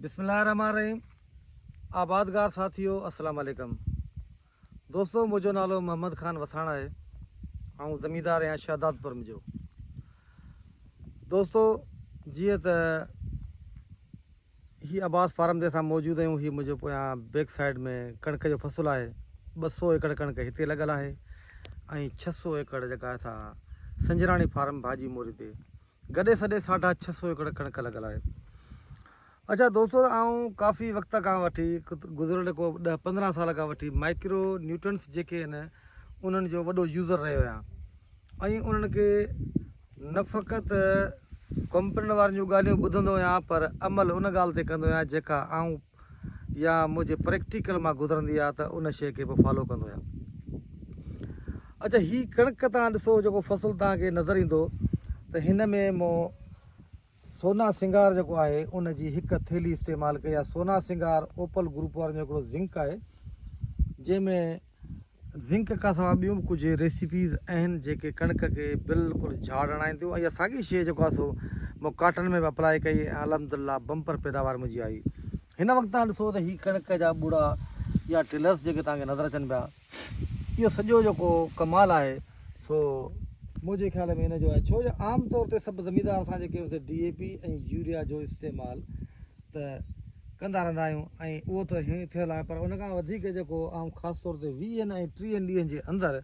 बिस्मिल्लाहिर्रहमानिर्रहीम। आबादगार साथियों, अस्सलाम वालेकुम। दोस्तों, मुझो नालो मोहम्मद खान वसाणा है। ऐं ज़मींदार आहियां शादातपुर में जो। दोस्तों, जीअं त ही आबास फार्म ते असां मौजूदु आहियूं। ही मुंहिंजो पोयां बैक साइड में कणिक जो फसल आहे। 200 एकड़ कणिक हिते लॻल आहे ऐं 600 एकड़ जेका असां संजराणी फार्म भाजी मोरी ते गॾे सॾे 650 एकड़ कणिक लॻल आहे। अच्छा दोस्तों, काफ़ी वक़्त खां वठी गुज़िरियल को 10-15 साल खां वठी माइक्रो न्यूट्रंस जेके आहिनि उन्हनि जो वॾो यूज़र रहियो आहियां ऐं उन्हनि खे न फ़क़ति कंपनी वारनि जूं ॻाल्हियूं ॿुधंदो आहियां, पर अमल उन ॻाल्हि ते कंदो आहियां जेका या मुंहिंजे प्रैक्टिकल मां गुज़रंदी आहे, त उन शइ खे बि फॉलो कंदो आहियां। अच्छा, हीअ कणिक तव्हां ॾिसो, जेको फसल तव्हांखे नज़र ईंदो त हिन में मूं सोना सिंगार जेको आहे उन जी हिकु थैली इस्तेमालु कई आहे। सोना सिंगार ओपल ग्रुप वारनि जो हिकिड़ो ज़िंक आहे, जंहिंमें ज़िंक खां सवाइ ॿियूं बि कुझु रेसिपीज़ आहिनि जेके कणिक खे बिल्कुलु झाड़ हणाइनि थियूं। ऐं साॻी शइ जेको आहे सो मूं काटन में बि अप्लाई कई ऐं अलहमदिल्ला बम्पर पैदावार मुंहिंजी आई। हिन वक़्तु तव्हां ॾिसो त हीअ कणिक जा ॿूड़ा या टिलर्स जेके तव्हांखे नज़र अचनि पिया, इहो सॼो जेको कमाल आहे सो मुंहिंजे ख़्याल में हिन जो आहे। छो जो आम तौर ते सभु ज़मींदार असां जेके DAP ऐं यूरिया जो इस्तेमालु त कंदा रहंदा आहियूं ऐं उहो त हीअं थियल आहे, पर उन खां वधीक जेको ख़ासि तौर ते 20 ऐं 30 ॾींहंनि जे अंदरि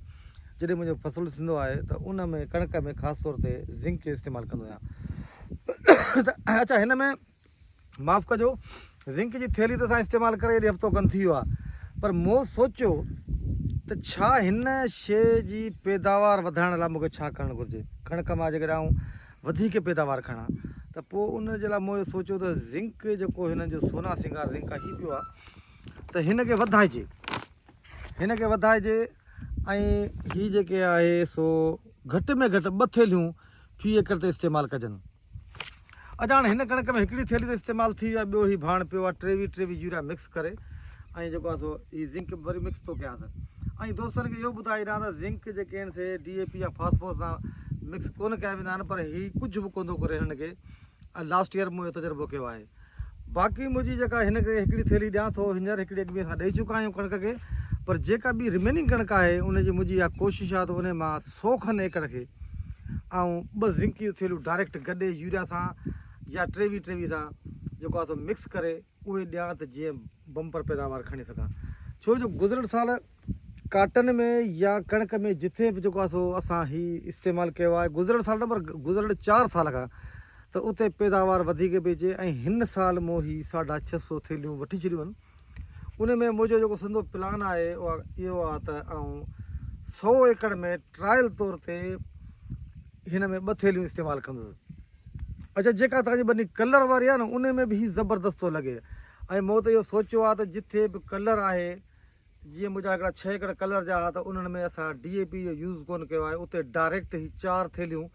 जॾहिं मुंहिंजो फसल थींदो आहे त उन में कणिक में ख़ासि तौर ते ज़िंक जो इस्तेमालु कंदो आहियां। त अच्छा, हिन में माफ़ु कजो, ज़िंक जी थैली त असां इस्तेमालु करे हेॾे हफ़्तो खनि थी वियो आहे, पर मूं सोचियो त छा हिन शइ जी पैदावार वधाइण लाइ मूंखे छा करणु घुरिजे। कणिक मां जेकॾहिं वधीक पैदावार खणा त पोइ उन जे लाइ मूं सोचियो त ज़िंक जेको हिननि जो सोना सिंगार ज़िंक आहे, हीअ पियो आहे त हिन खे वधाइजे, ऐं हीअ जेके आहे सो घटि में घटि 2 थैलियूं फी एकड़ ते इस्तेमालु कजनि। अच्छा, हाणे हिन कणिक में हिकिड़ी थैली त इस्तेमालु थी वियो आहे, ॿियो ही भाण पियो आहे। 23 यूरिया मिक्स करे ऐं जेको आहे सो हीअ ज़िंक वरी मिक्स थो कयांसि। ऐं दोस्तनि खे इहो ॿुधाए रहिया त ज़िंक जेके आहिनि से DAP या फास्फोरस सां मिक्स कोन कया वेंदा आहिनि, पर हीअ कुझु बि कोन थो करे हिन खे। लास्ट ईयर मूं इहो तजुर्बो कयो आहे। बाक़ी मुंहिंजी जेका हिन खे हिकिड़ी थैली ॾियां थो, हींअर हिकिड़ी अॻु में असां ॾेई चुका आहियूं कणिक खे, पर जेका ॿी रिमेनिंग कणिक आहे उनजी मुंहिंजी इहा कोशिशि आहे त उन मां 100 खनि एकड़ खे ऐं 2 ज़िंक जूं थैलियूं डायरेक्ट गॾे यूरिया सां या 23 सां जेको आहे सो मिक्स करे उहे ॾियां त जीअं बम्पर पैदावार खणी सघां। छो जो गुज़िरियल साल काटन में या कणिक में जिथे बि जेको आहे सो असां हीअ इस्तेमालु कयो आहे, गुज़िरियल साल न पर गुज़िरियल 4 साल खां, त उते पैदावार वधीक पई अचे। ऐं हिन साल मूं ही 650 थैलियूं वठी छॾियूं आहिनि। उन में मुंहिंजो जेको संदो प्लान आहे उहा इहो आहे त 100 एकड़ में ट्रायल तौर ते हिन में 2 थैलियूं इस्तेमालु कंदुसि। अच्छा, जेका तव्हांजी बनी कलर वारी आहे न, उन में बि हीअ ज़बरदस्त थो लॻे। ऐं मूं त इहो सोचियो आहे त जिथे बि कलर आहे, जीअं मुंहिंजा हिकिड़ा 6 एकड़ कलर जा हुआ, त उन्हनि में असां DAP जो यूज़ कोन कयो आहे। उते डायरेक्ट ही 4 थैलियूं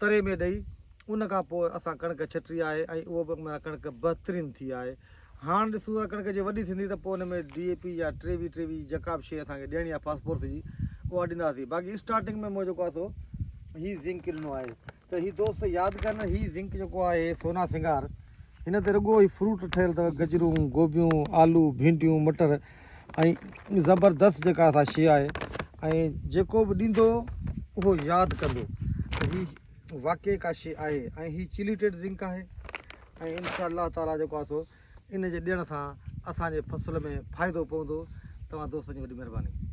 तरे में ॾेई उन खां पोइ असां कणिक छटी आहे ऐं उहो बि कणिक बहितरीनु थी आहे। हाणे ॾिसूं था कणिक जे वॾी थींदी त पोइ हुन में DAP या 23 जेका बि शइ असांखे ॾियणी आहे फास्फोरस जी, उहा ॾींदासीं। बाक़ी स्टार्टिंग में मूं जेको आहे सो हीअ ज़िंक ॾिनो आहे। त हीअ दोस्त यादि कनि, हीअ ज़िंक जेको आहे सोना सिंगार, हिन ते रुॻो ई फ्रूट ठहियल अथव, गजरूं, गोभियूं, आलू, भिंडियूं, मटर ऐं ज़बरदस्त जेका असां शइ आहे। ऐं जेको बि ॾींदो उहो यादि कंदो त हीअ वाक़ई का शइ आहे। ऐं हीअ चिलीटेड ज़िंक आहे ऐं इंशाअल्लाह ताला जेको आहे सो इन जे ॾियण सां असांजे फसल में फ़ाइदो पवंदो। तव्हां दोस्तनि जी वॾी महिरबानी।